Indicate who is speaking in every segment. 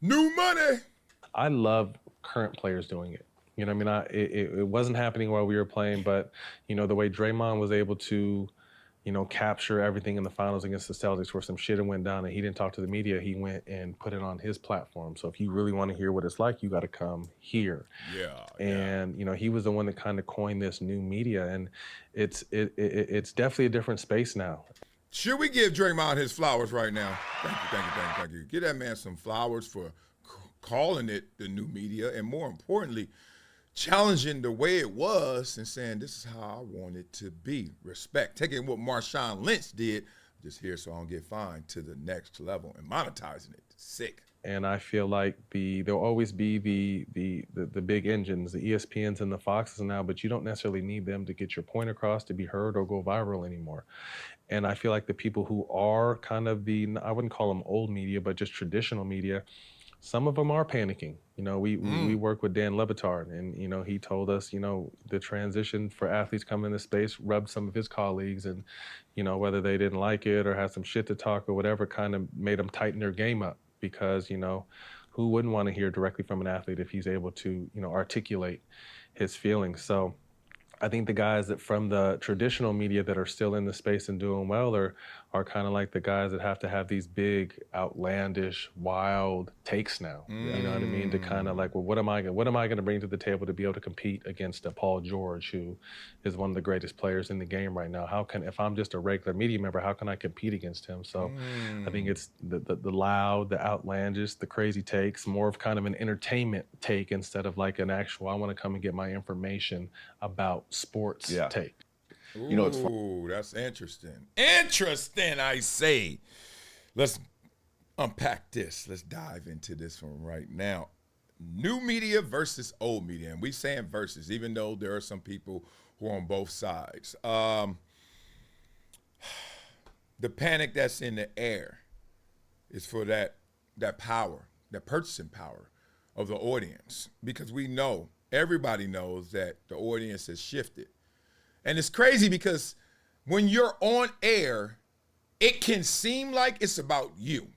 Speaker 1: New money.
Speaker 2: I love current players doing it. You know, what I mean, it wasn't happening while we were playing, but the way Draymond was able to, capture everything in the finals against the Celtics, where some shit went down and he didn't talk to the media. He went and put it on his platform. So if you really want to hear what it's like, you got to come here.
Speaker 1: Yeah, yeah.
Speaker 2: And he was the one that kind of coined this new media, and it's definitely a different space now.
Speaker 1: Should we give Draymond his flowers right now? Thank you. Give that man some flowers for calling it the new media, and more importantly, challenging the way it was and saying, this is how I want it to be. Respect. Taking what Marshawn Lynch did, just here so I don't get fined, to the next level and monetizing it. Sick.
Speaker 2: And I feel like there'll always be the big engines, the ESPNs and the Foxes now, but you don't necessarily need them to get your point across, to be heard or go viral anymore. And I feel like the people who are kind of I wouldn't call them old media, but just traditional media, some of them are panicking. We work with Dan Levitard, and he told us, the transition for athletes coming into space rubbed some of his colleagues, and whether they didn't like it or had some shit to talk or whatever, kind of made them tighten their game up, because who wouldn't want to hear directly from an athlete if he's able to articulate his feelings. So I think the guys that from the traditional media that are still in the space and doing well are kind of like the guys that have to have these big, outlandish, wild takes now. You know what I mean? To kind of like, well, what am I going to bring to the table to be able to compete against a Paul George, who is one of the greatest players in the game right now? If I'm just a regular media member, how can I compete against him? So I think it's the loud, the outlandish, the crazy takes, more of kind of an entertainment take instead of like an actual, I want to come and get my information about sports take.
Speaker 1: Ooh, it's fun. That's interesting. Interesting, I say. Let's unpack this. Let's dive into this one right now. New media versus old media. And we saying versus, even though there are some people who are on both sides. The panic that's in the air is for that power, that purchasing power of the audience. Because we know, everybody knows that the audience has shifted. And it's crazy because when you're on air, it can seem like it's about you.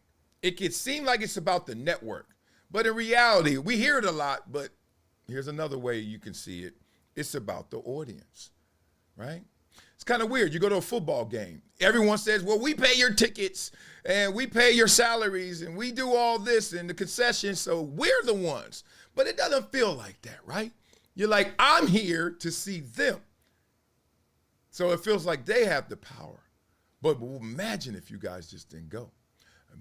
Speaker 1: It can seem like it's about the network. But in reality, we hear it a lot, but here's another way you can see it. It's about the audience, right? It's kind of weird. You go to a football game. Everyone says, well, we pay your tickets and we pay your salaries and we do all this and the concessions, so we're the ones. But it doesn't feel like that, right? You're like, I'm here to see them. So it feels like they have the power. But imagine if you guys just didn't go.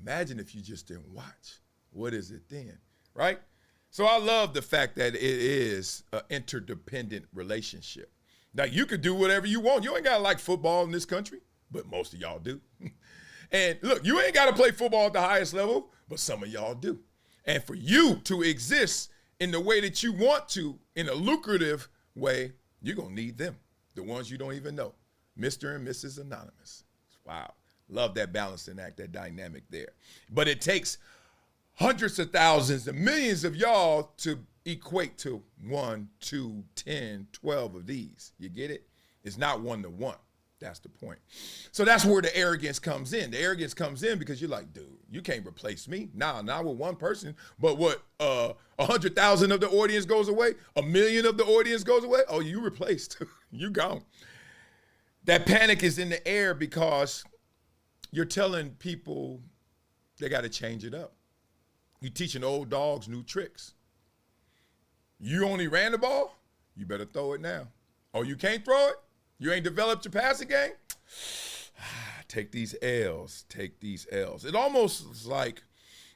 Speaker 1: Imagine if you just didn't watch. What is it then, right? So I love the fact that it is an interdependent relationship. Now, you could do whatever you want. You ain't got to like football in this country, but most of y'all do. And look, you ain't got to play football at the highest level, but some of y'all do. And for you to exist in the way that you want to, in a lucrative way, you're going to need them. The ones you don't even know. Mr. and Mrs. Anonymous. Wow. Love that balancing act, that dynamic there. But it takes hundreds of thousands and millions of y'all to equate to 1, 2, 10, 12 of these. You get it? It's not one-to-one. That's the point. So that's where the arrogance comes in. The arrogance comes in because you're like, dude, you can't replace me. Nah, not with one person. But what, 100,000 of the audience goes away? 1 million of the audience goes away? Oh, you replaced. You gone. That panic is in the air because you're telling people they got to change it up. You're teaching old dogs new tricks. You only ran the ball? You better throw it now. Oh, you can't throw it? You ain't developed your passing game? Take these L's. Take these L's. It almost is like,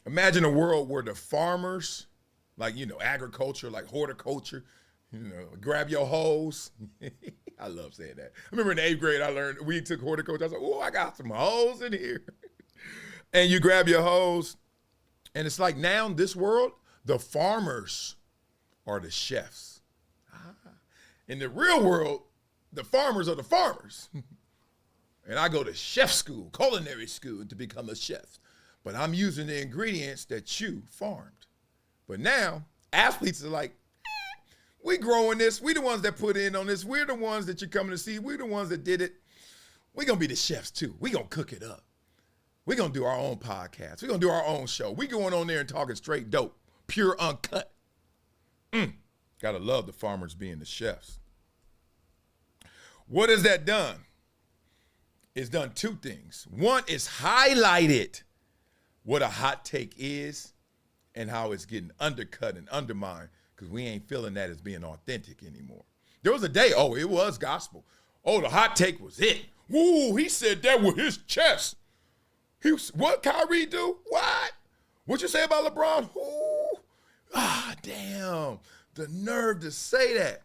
Speaker 1: imagine a world where the farmers, like, agriculture, like horticulture, grab your hose. I love saying that. I remember in the 8th grade, we took horticulture. I was like, oh, I got some hose in here. And you grab your hose. And it's like now in this world, the farmers are the chefs. In the real world, the farmers are the farmers. And I go to chef school, culinary school, to become a chef. But I'm using the ingredients that you farmed. But now, athletes are like, we growing this. We the ones that put in on this. We're the ones that you're coming to see. We're the ones that did it. We're going to be the chefs too. We're going to cook it up. We're going to do our own podcast. We're going to do our own show. We going on there and talking straight dope, pure uncut. Got to love the farmers being the chefs. What has that done? It's done two things. One is highlighted what a hot take is and how it's getting undercut and undermined because we ain't feeling that as being authentic anymore. There was a day, it was gospel. Oh, the hot take was it. Woo, he said that with his chest. What Kyrie do? What you say about LeBron? Ooh, damn, the nerve to say that.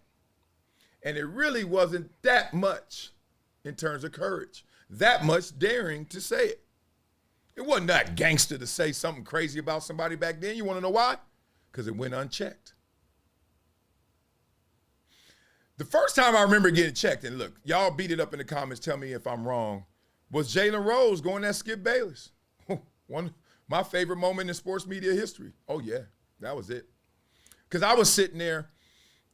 Speaker 1: And it really wasn't that much in terms of courage, that much daring to say it. It wasn't that gangster to say something crazy about somebody back then. You want to know why? Because it went unchecked. The first time I remember getting checked, and look, y'all beat it up in the comments, tell me if I'm wrong, was Jalen Rose going at Skip Bayless. My favorite moment in sports media history. Oh, yeah, that was it. Because I was sitting there,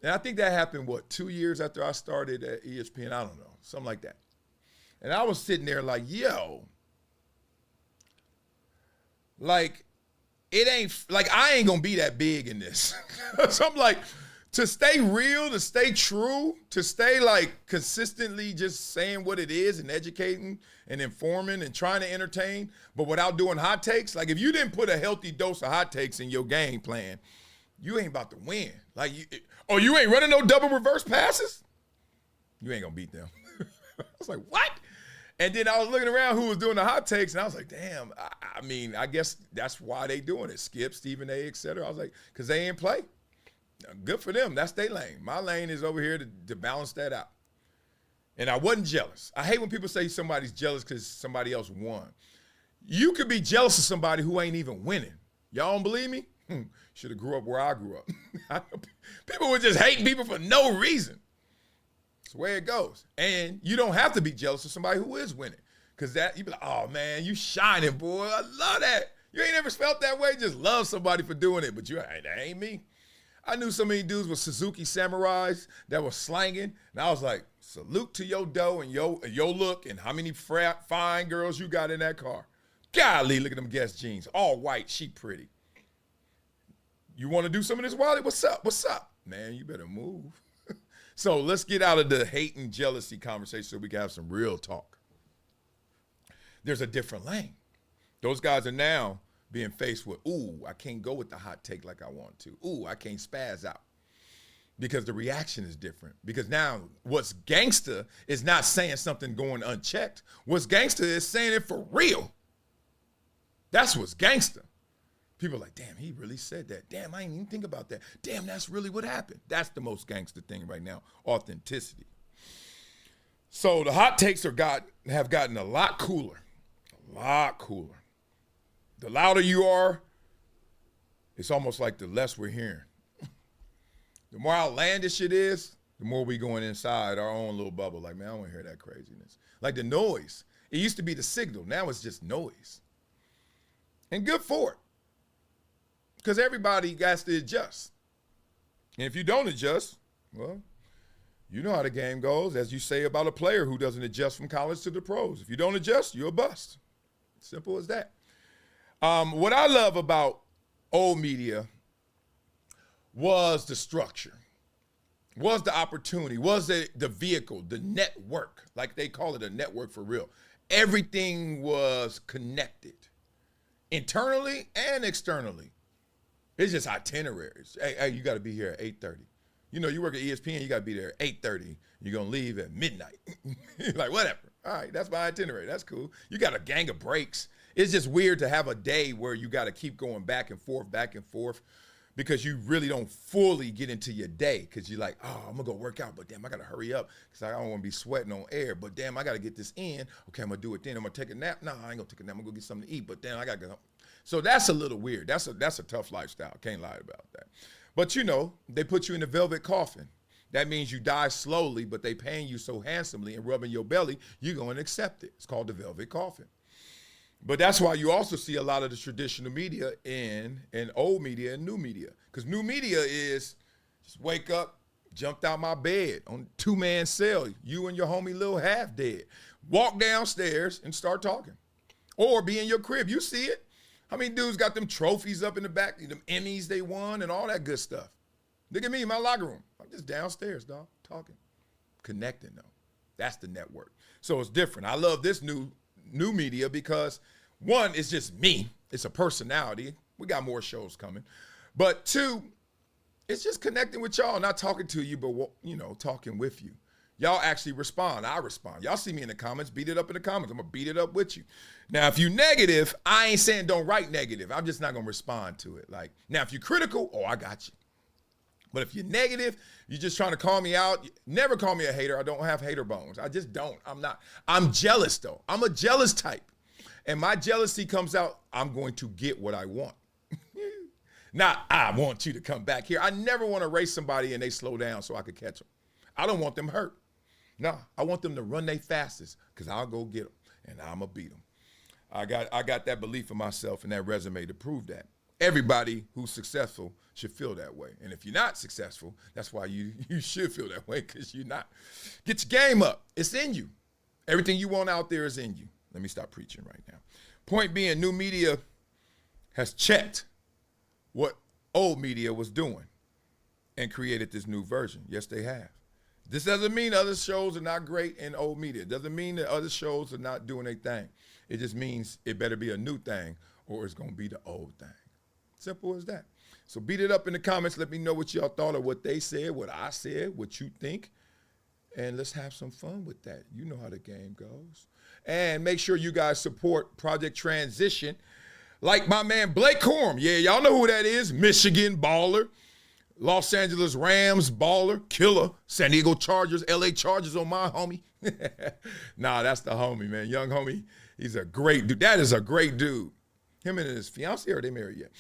Speaker 1: and I think that happened, 2 years after I started at ESPN? I don't know, something like that. And I was sitting there like, it ain't, I ain't going to be that big in this. So I'm like, to stay real, to stay true, to stay consistently just saying what it is and educating and informing and trying to entertain, but without doing hot takes. If you didn't put a healthy dose of hot takes in your game plan, you ain't about to win. You ain't running no double reverse passes? You ain't gonna beat them. I was like, what? And then I was looking around who was doing the hot takes, and I was like, damn, I guess that's why they doing it. Skip, Stephen A., et cetera. I was like, because they ain't play. Good for them. That's their lane. My lane is over here to balance that out. And I wasn't jealous. I hate when people say somebody's jealous because somebody else won. You could be jealous of somebody who ain't even winning. Y'all don't believe me? Should have grew up where I grew up. People were just hating people for no reason. It's the way it goes. And you don't have to be jealous of somebody who is winning. Because you be like, oh, man, you shining, boy. I love that. You ain't ever felt that way? Just love somebody for doing it. But that ain't me. I knew so many dudes with Suzuki Samurais that were slanging. And I was like, salute to your dough and your look and how many fine girls you got in that car. Golly, look at them Guess jeans. All white, she pretty. You want to do some of this, Wiley? What's up? What's up? Man, you better move. So let's get out of the hate and jealousy conversation so we can have some real talk. There's a different lane. Those guys are now being faced with, I can't go with the hot take like I want to. I can't spaz out. Because the reaction is different. Because now what's gangster is not saying something going unchecked. What's gangster is saying it for real. That's what's gangster. People are like, damn, he really said that. Damn, I didn't even think about that. Damn, that's really what happened. That's the most gangster thing right now, authenticity. So the hot takes have gotten a lot cooler. A lot cooler. The louder you are, it's almost like the less we're hearing. The more outlandish it is, the more we going inside our own little bubble. Like, man, I don't want to hear that craziness. Like the noise. It used to be the signal. Now it's just noise. And good for it. Because everybody got to adjust. And if you don't adjust, well, you know how the game goes. As you say about a player who doesn't adjust from college to the pros. If you don't adjust, you're a bust. Simple as that. What I love about old media was the structure, was the opportunity, was the vehicle, the network, like they call it a network for real. Everything was connected, internally and externally. It's just itineraries. Hey, you got to be here at 8:30. You know, you work at ESPN, you got to be there at 8:30. You're going to leave at midnight. Like, whatever. All right, that's my itinerary. That's cool. You got a gang of breaks. It's just weird to have a day where you got to keep going back and forth, because you really don't fully get into your day because you're like, oh, I'm going to go work out, but damn, I got to hurry up because I don't want to be sweating on air. But damn, I got to get this in. Okay, I'm going to do it then. I'm going to take a nap. No, I ain't going to take a nap. I'm going to go get something to eat, but then I got to go. So that's a little weird. That's a tough lifestyle. Can't lie about that. But, you know, they put you in a velvet coffin. That means you die slowly, but they paying you so handsomely and rubbing your belly, you're going to accept it. It's called the velvet coffin. But that's why you also see a lot of the traditional media and old media and new media. Because new media is just wake up, jumped out my bed on 2-man cell, you and your homie Lil Half dead. Walk downstairs and start talking. Or be in your crib. You see it. How many dudes got them trophies up in the back, them Emmys they won and all that good stuff? Look at me in my locker room. I'm just downstairs, dog, talking. Connecting, though. That's the network. So it's different. I love this new media because, one, it's just me. It's a personality. We got more shows coming. But two, it's just connecting with y'all, not talking to you, but, talking with you. Y'all actually respond. I respond. Y'all see me in the comments. Beat it up in the comments. I'm going to beat it up with you. Now, if you negative, I ain't saying don't write negative. I'm just not going to respond to it. Like, now, if you're critical, I got you. But if you're negative, you're just trying to call me out. Never call me a hater. I don't have hater bones. I just don't. I'm not. I'm jealous, though. I'm a jealous type. And my jealousy comes out, I'm going to get what I want. Not, I want you to come back here. I never want to race somebody and they slow down so I could catch them. I don't want them hurt. No, I want them to run their fastest because I'll go get them and I'm going to beat them. I got that belief in myself and that resume to prove that. Everybody who's successful should feel that way. And if you're not successful, that's why you should feel that way, because you're not. Get your game up. It's in you. Everything you want out there is in you. Let me stop preaching right now. Point being, new media has checked what old media was doing and created this new version. Yes, they have. This doesn't mean other shows are not great in old media. It doesn't mean that other shows are not doing their thing. It just means it better be a new thing or it's going to be the old thing. Simple as that. So beat it up in the comments. Let me know what y'all thought of what they said, what I said, what you think. And let's have some fun with that. You know how the game goes. And make sure you guys support Project Transition. Like my man Blake Corum. Yeah, y'all know who that is. Michigan baller. Los Angeles Rams baller. Killer. San Diego Chargers, LA Chargers on my homie. Nah, that's the homie, man. Young homie. He's a great dude. That is a great dude. Him and his fiance, are they married yet?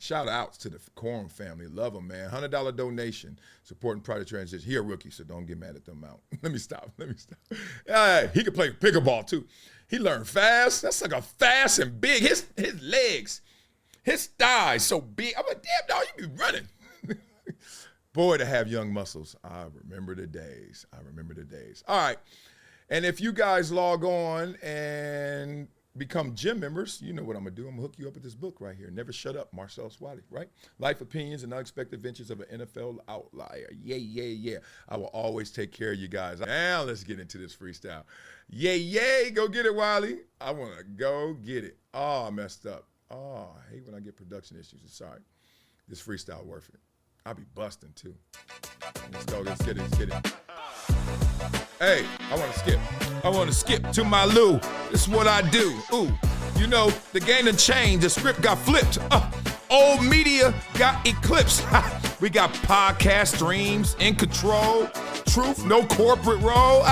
Speaker 1: Shout outs to the Corum family. Love them, man. $100 donation supporting Project Transition. He a rookie, so don't get mad at the amount. Let me stop. He can play pickleball, too. He learned fast. That's like a fast and big. His legs, his thighs so big. I'm like, damn, dog, you be running. Boy, to have young muscles. I remember the days. All right. And if you guys log on and become gym members, you know what I'm going to do. I'm going to hook you up with this book right here. Never Shut Up, Marcellus Wiley, right? Life Opinions and Unexpected Ventures of an NFL Outlier. Yeah. I will always take care of you guys. Now let's get into this freestyle. Yay. Go get it, Wiley. I want to go get it. Oh, I messed up. Oh, I hate when I get production issues. Sorry. This freestyle worth it. I'll be busting, too. Let's go. Let's get it. Hey, I want to skip to my Lou. This is what I do. Ooh, you know, the game done changed. The script got flipped. Old media got eclipsed. We got podcast streams in control. Truth, no corporate role.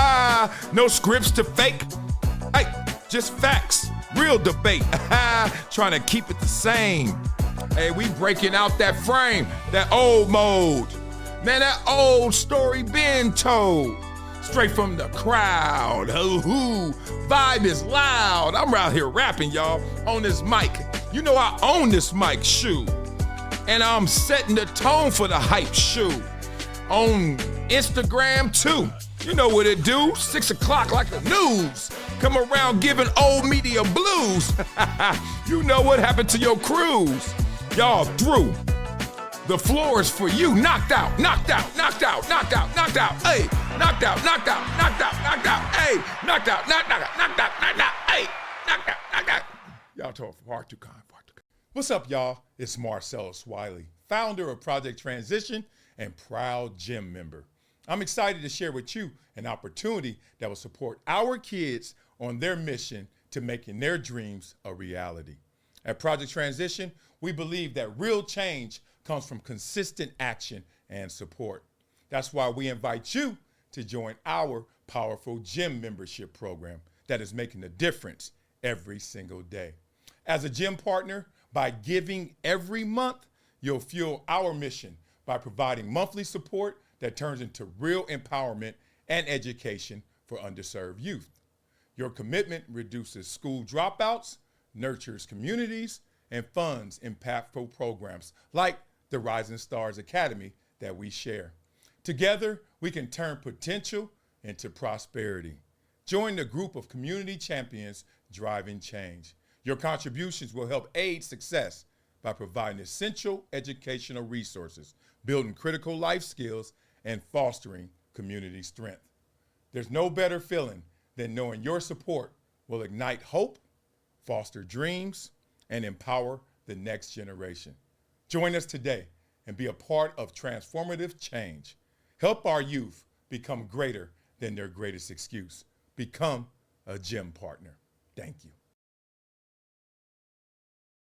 Speaker 1: No scripts to fake. Hey, just facts. Real debate. Trying to keep it the same. Hey, we breaking out that frame, that old mode. Man, that old story been told. Straight from the crowd. Ooh, vibe is loud. I'm out here rapping, y'all, on this mic. You know I own this mic, shoe. And I'm setting the tone for the hype, shoe. On Instagram, too. You know what it do. 6 o'clock like the news. Come around giving old media blues. You know what happened to your crews. Y'all through. The floor is for you. Knocked out. Hey, knocked out. Hey, knocked out. Hey, knocked out. Y'all talk far too kind. What's up, y'all? It's Marcellus Wiley, founder of Project Transition and proud gym member. I'm excited to share with you an opportunity that will support our kids on their mission to making their dreams a reality. At Project Transition, we believe that real change comes from consistent action and support. That's why we invite you to join our powerful gym membership program that is making a difference every single day. As a gym partner, by giving every month, you'll fuel our mission by providing monthly support that turns into real empowerment and education for underserved youth. Your commitment reduces school dropouts, nurtures communities, and funds impactful programs like the Rising Stars Academy that we share. Together, we can turn potential into prosperity. Join the group of community champions driving change. Your contributions will help aid success by providing essential educational resources, building critical life skills, and fostering community strength. There's no better feeling than knowing your support will ignite hope, foster dreams, and empower the next generation. Join us today and be a part of transformative change. Help our youth become greater than their greatest excuse. Become a gym partner. Thank you.